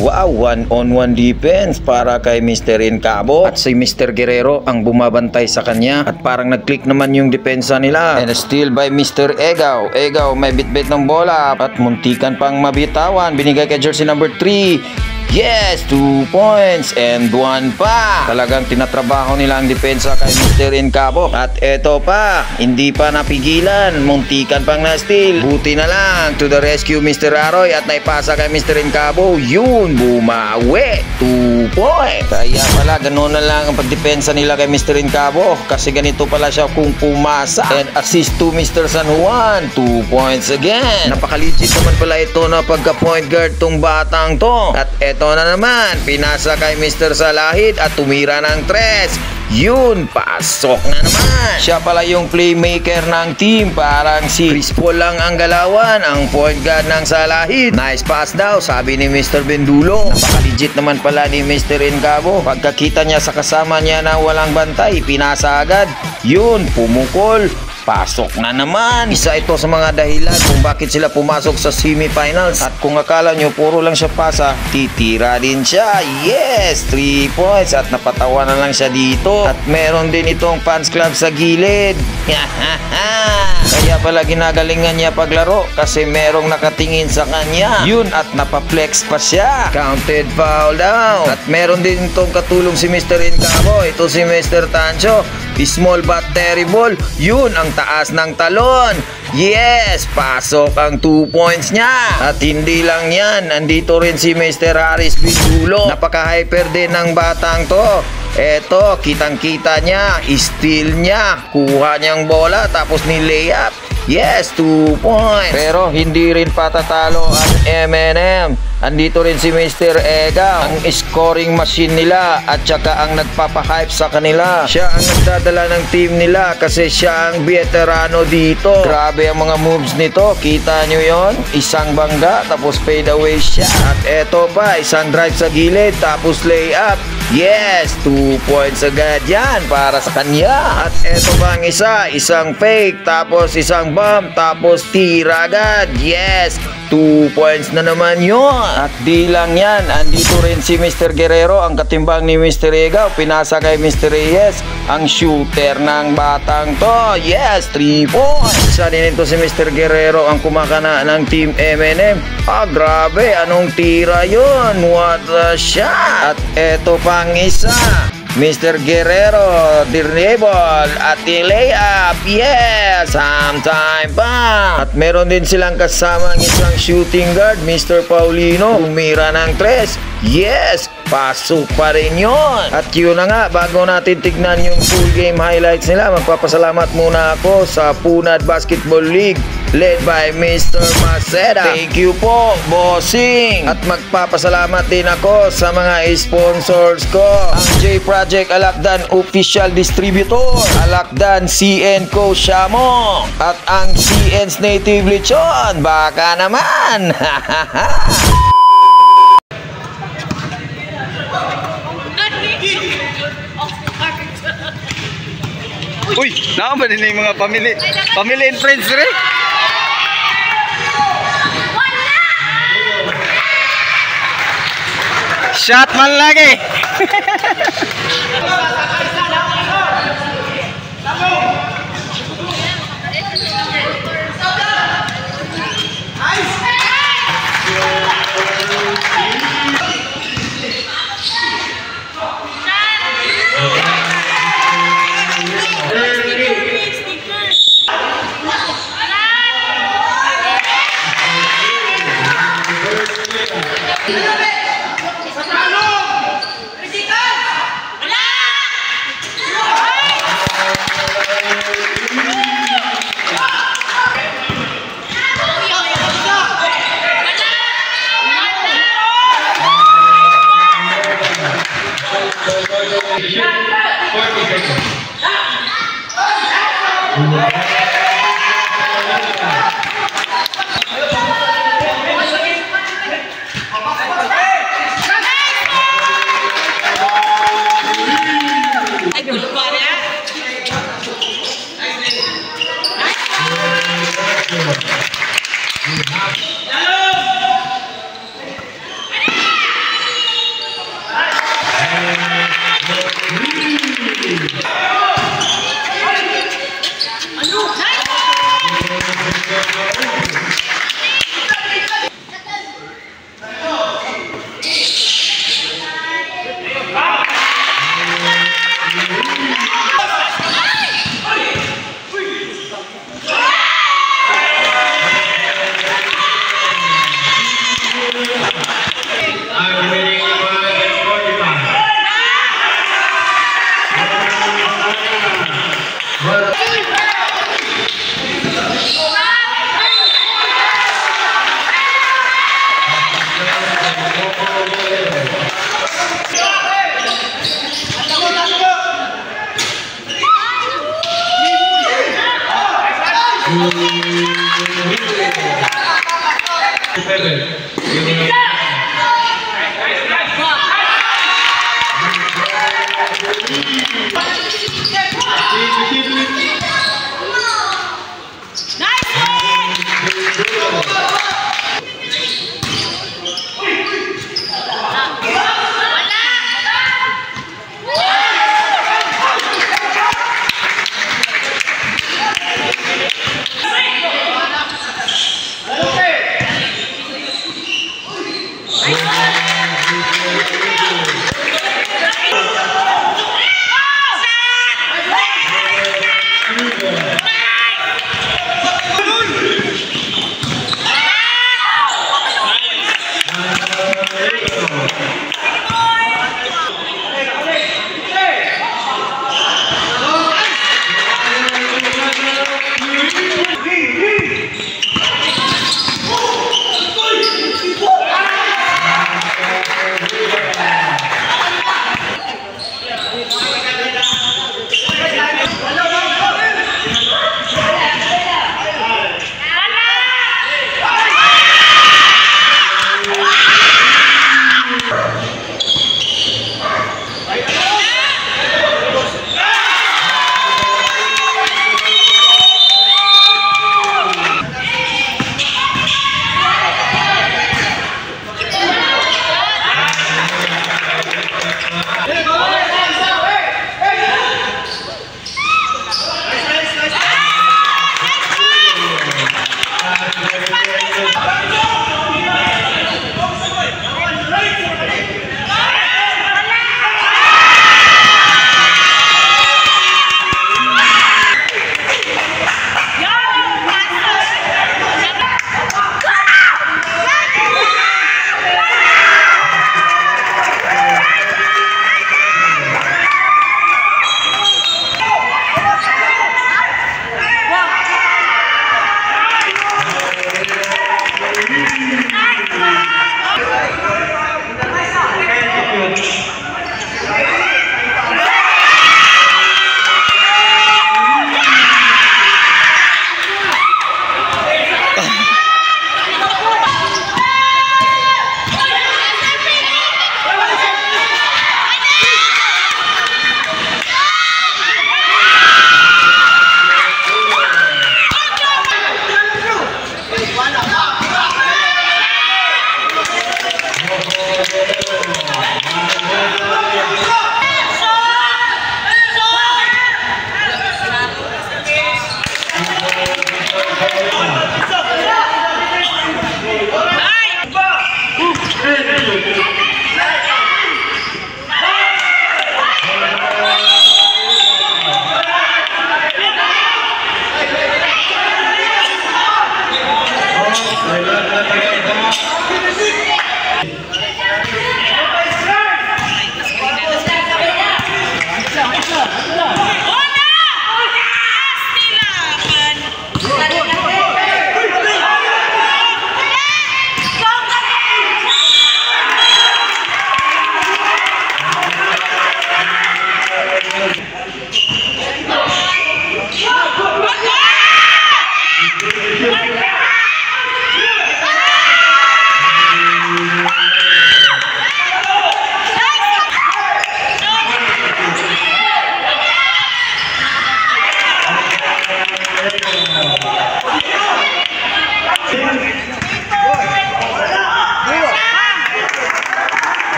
Wow, one-on-one defense para kay Mr. Incabo. At si Mr. Guerrero ang bumabantay sa kanya. At parang nag-click naman yung depensa nila. And still by Mr. Egaw. Egaw may bit-bit ng bola. At muntikan pang mabitawan. Binigay kay jersey number 3. Yes, 2 points and 1 pa. Talagang tinatrabaho nila ang depensa kay Mr. Incabo. At eto pa, hindi pa napigilan. Muntikan pang na-steal. Buti na lang. To the rescue, Mr. Aroy. At naipasa kay Mr. Incabo. Yun, bumawi. 2 points. Kaya pala, ganoon na lang ang pagdepensa nila kay Mr. Incabo. Kasi ganito pala siya kung pumasa. And assist to Mr. San Juan. 2 points again. Napaka-legit naman pala ito na pagka-point guard tong batang to. At eto na naman, pinasa kay Mr. Salahid at tumira ng 3. Yun, pasok na naman. Siya pala yung playmaker ng team. Parang si Chris Paul lang ang galawan, ang point guard ng Salahid. Nice pass daw, sabi ni Mr. Bendulo. Napaka-legit naman pala ni Mr. Incabo. Pagkakita niya sa kasama niya na walang bantay, pinasa agad. Yun, pumukol. Pasok na naman. Isa ito sa mga dahilan kung bakit sila pumasok sa semifinals. At kung akala nyo puro lang siya pasa, titira din siya. Yes, 3 points. At napatawa na lang siya dito. At meron din itong fans club sa gilid. Kaya pala ginagalingan niya paglaro kasi merong nakatingin sa kanya. Yun, at napaplex pa siya. Counted foul daw. At meron din itong katulong si Mr. Incabo. Ito si Mr. Tancho. Small but terrible. Yun, ang taas ng talon. Yes, pasok ang 2 points niya. At hindi lang yan, andito rin si Mr. Haris Bindulo. Napaka-hyper din ng batang to. Eto, kitang-kita niya, steal niya, kuha niyang bola, tapos ni-layup. Yes, 2 points. Pero hindi rin patatalo ang M&M. Andito rin si Mr. Ega, ang scoring machine nila at saka ang nagpapahype sa kanila. Siya ang nagdadala ng team nila kasi siya ang veterano dito. Grabe ang mga moves nito. Kita nyo yon? Isang bangga tapos fade away siya. At eto pa, isang drive sa gilid tapos layup. Yes, 2 points agad yan para sa kanya. At eto pa ang isa, isang fake tapos isang bump tapos tira agad. Yes, 2 points na naman yun. At di lang yan, andito rin si Mr. Guerrero, ang katimbang ni Mr. Egaw. Pinasa kay Mr. Reyes, ang shooter ng batang to. Yes, 3 points. Isa din ito si Mr. Guerrero, ang kumakana ng Team M&M. Grabe, anong tira yun? What a shot. At eto pang isa, Mr. Guerrero, dribble at layup. Yes, sometime pa. At meron din silang kasama ng isang shooting guard, Mr. Paulino. Umira ng 3. Yes, pasok pa rin yun. At yun na nga, bago natin tignan yung full game highlights nila, magpapasalamat muna ako sa Punad Basketball League led by Mr. Maceda. Thank you po, bossing. At magpapasalamat din ako sa mga sponsors ko. Ang J Project Alakdan Official Distributor, Alakdan CN Co. Shamo, at ang CN's Native Lechon. Baka naman. Uy, naman din yung mga family and friends rin. Shot man lagi.